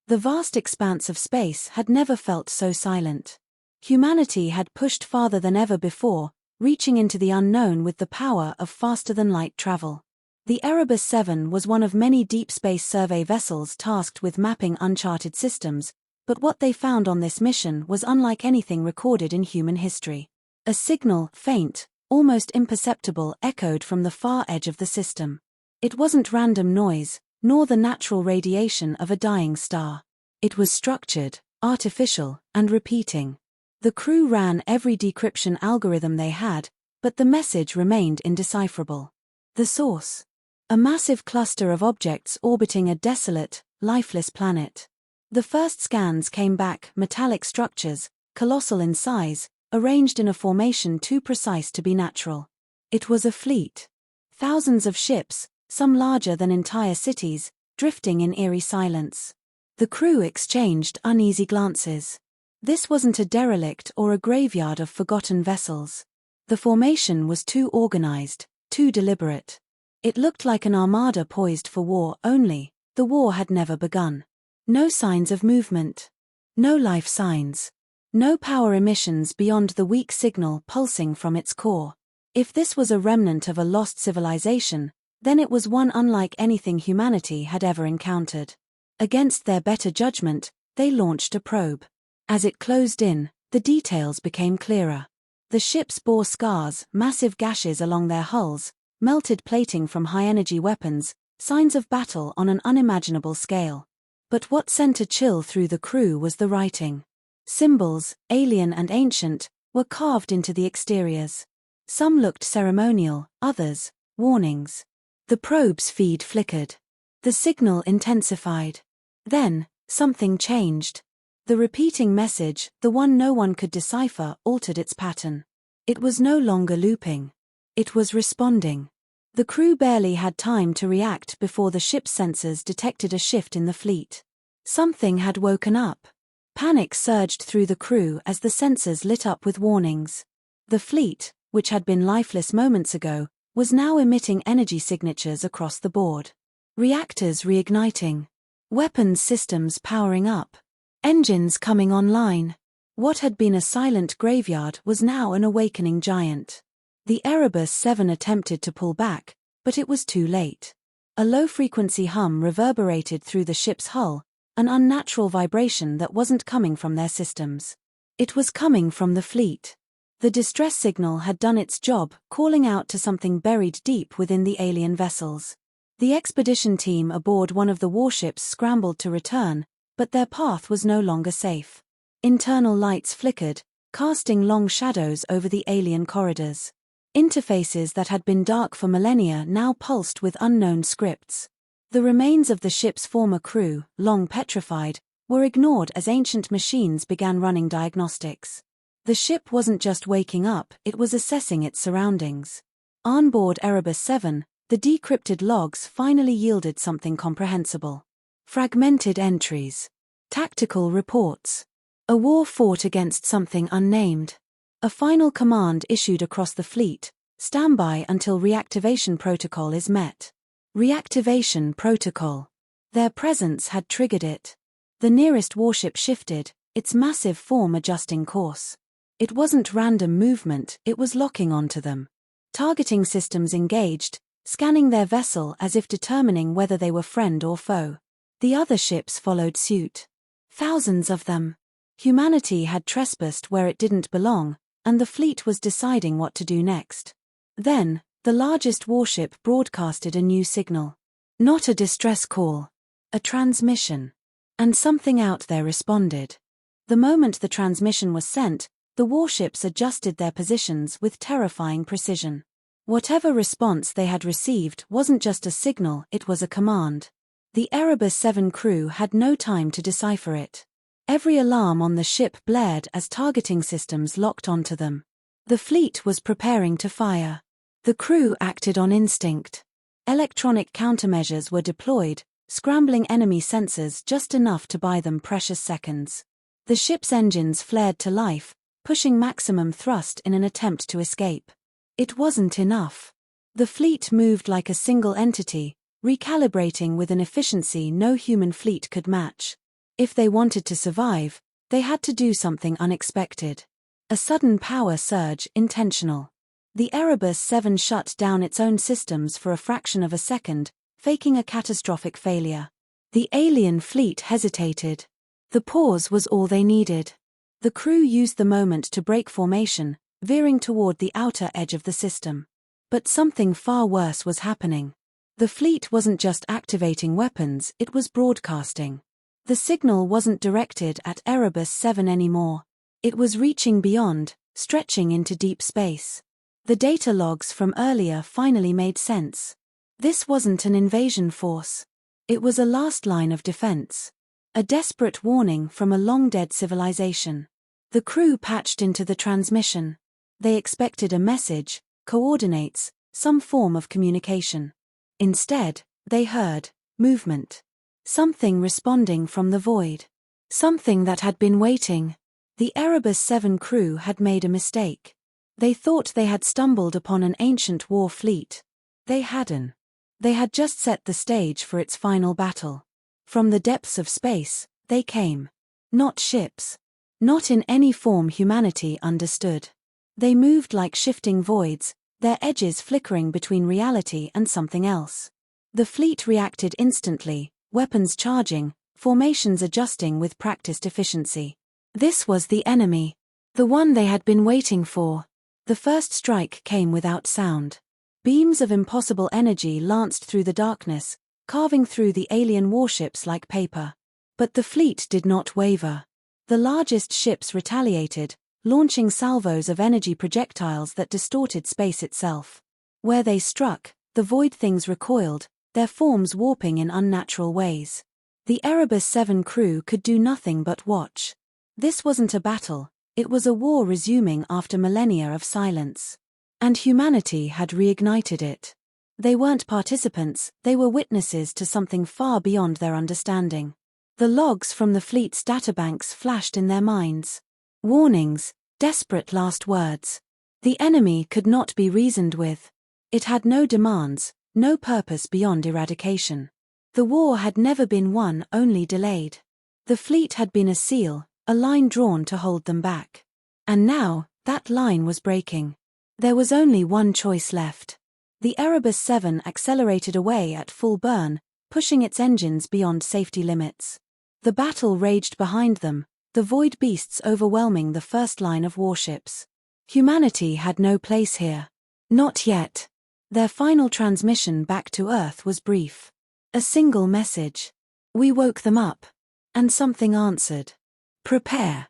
The vast expanse of space had never felt so silent. Humanity had pushed farther than ever before, reaching into the unknown with the power of faster-than-light travel. The Erebus 7 was one of many deep space survey vessels tasked with mapping uncharted systems, but what they found on this mission was unlike anything recorded in human history. A signal, faint, almost imperceptible, echoed from the far edge of the system. It wasn't random noise, nor the natural radiation of a dying star. It was structured, artificial, and repeating. The crew ran every decryption algorithm they had, but the message remained indecipherable. The source? A massive cluster of objects orbiting a desolate, lifeless planet. The first scans came back metallic structures, colossal in size, arranged in a formation too precise to be natural. It was a fleet. Thousands of ships, some larger than entire cities, drifting in eerie silence. The crew exchanged uneasy glances. This wasn't a derelict or a graveyard of forgotten vessels. The formation was too organized, too deliberate. It looked like an armada poised for war, only the war had never begun. No signs of movement. No life signs. No power emissions beyond the weak signal pulsing from its core. If this was a remnant of a lost civilization, then it was one unlike anything humanity had ever encountered. Against their better judgment, they launched a probe. As it closed in, the details became clearer. The ships bore scars, massive gashes along their hulls, melted plating from high-energy weapons, signs of battle on an unimaginable scale. But what sent a chill through the crew was the writing. Symbols, alien and ancient, were carved into the exteriors. Some looked ceremonial, others, warnings. The probe's feed flickered. The signal intensified. Then, something changed. The repeating message, the one no one could decipher, altered its pattern. It was no longer looping. It was responding. The crew barely had time to react before the ship's sensors detected a shift in the fleet. Something had woken up. Panic surged through the crew as the sensors lit up with warnings. The fleet, which had been lifeless moments ago, was now emitting energy signatures across the board. Reactors reigniting. Weapons systems powering up. Engines coming online. What had been a silent graveyard was now an awakening giant. The Erebus 7 attempted to pull back, but it was too late. A low-frequency hum reverberated through the ship's hull, an unnatural vibration that wasn't coming from their systems. It was coming from the fleet. The distress signal had done its job, calling out to something buried deep within the alien vessels. The expedition team aboard one of the warships scrambled to return, but their path was no longer safe. Internal lights flickered, casting long shadows over the alien corridors. Interfaces that had been dark for millennia now pulsed with unknown scripts. The remains of the ship's former crew, long petrified, were ignored as ancient machines began running diagnostics. The ship wasn't just waking up, it was assessing its surroundings. Onboard Erebus 7, the decrypted logs finally yielded something comprehensible. Fragmented entries. Tactical reports. A war fought against something unnamed. A final command issued across the fleet: stand by until reactivation protocol is met. Reactivation protocol. Their presence had triggered it. The nearest warship shifted, its massive form adjusting course. It wasn't random movement, it was locking onto them. Targeting systems engaged, scanning their vessel as if determining whether they were friend or foe. The other ships followed suit. Thousands of them. Humanity had trespassed where it didn't belong, and the fleet was deciding what to do next. Then, the largest warship broadcasted a new signal. Not a distress call. A transmission. And something out there responded. The moment the transmission was sent, the warships adjusted their positions with terrifying precision. Whatever response they had received wasn't just a signal, it was a command. The Erebus 7 crew had no time to decipher it. Every alarm on the ship blared as targeting systems locked onto them. The fleet was preparing to fire. The crew acted on instinct. Electronic countermeasures were deployed, scrambling enemy sensors just enough to buy them precious seconds. The ship's engines flared to life, pushing maximum thrust in an attempt to escape. It wasn't enough. The fleet moved like a single entity, recalibrating with an efficiency no human fleet could match. If they wanted to survive, they had to do something unexpected. A sudden power surge, intentional. The Erebus 7 shut down its own systems for a fraction of a second, faking a catastrophic failure. The alien fleet hesitated. The pause was all they needed. The crew used the moment to break formation, veering toward the outer edge of the system. But something far worse was happening. The fleet wasn't just activating weapons, it was broadcasting. The signal wasn't directed at Erebus 7 anymore. It was reaching beyond, stretching into deep space. The data logs from earlier finally made sense. This wasn't an invasion force. It was a last line of defense. A desperate warning from a long-dead civilization. The crew patched into the transmission. They expected a message, coordinates, some form of communication. Instead, they heard movement. Something responding from the void. Something that had been waiting. The Erebus 7 crew had made a mistake. They thought they had stumbled upon an ancient war fleet. They hadn't. They had just set the stage for its final battle. From the depths of space, they came. Not ships. Not in any form humanity understood. They moved like shifting voids, their edges flickering between reality and something else. The fleet reacted instantly, weapons charging, formations adjusting with practiced efficiency. This was the enemy. The one they had been waiting for. The first strike came without sound. Beams of impossible energy lanced through the darkness, carving through the alien warships like paper. But the fleet did not waver. The largest ships retaliated, launching salvos of energy projectiles that distorted space itself. Where they struck, the void things recoiled, their forms warping in unnatural ways. The Erebus 7 crew could do nothing but watch. This wasn't a battle, it was a war resuming after millennia of silence. And humanity had reignited it. They weren't participants, they were witnesses to something far beyond their understanding. The logs from the fleet's databanks flashed in their minds. Warnings, desperate last words. The enemy could not be reasoned with. It had no demands, no purpose beyond eradication. The war had never been won, only delayed. The fleet had been a seal, a line drawn to hold them back. And now, that line was breaking. There was only one choice left. The Erebus 7 accelerated away at full burn, pushing its engines beyond safety limits. The battle raged behind them, the void beasts overwhelming the first line of warships. Humanity had no place here. Not yet. Their final transmission back to Earth was brief. A single message. We woke them up. And something answered. Prepare.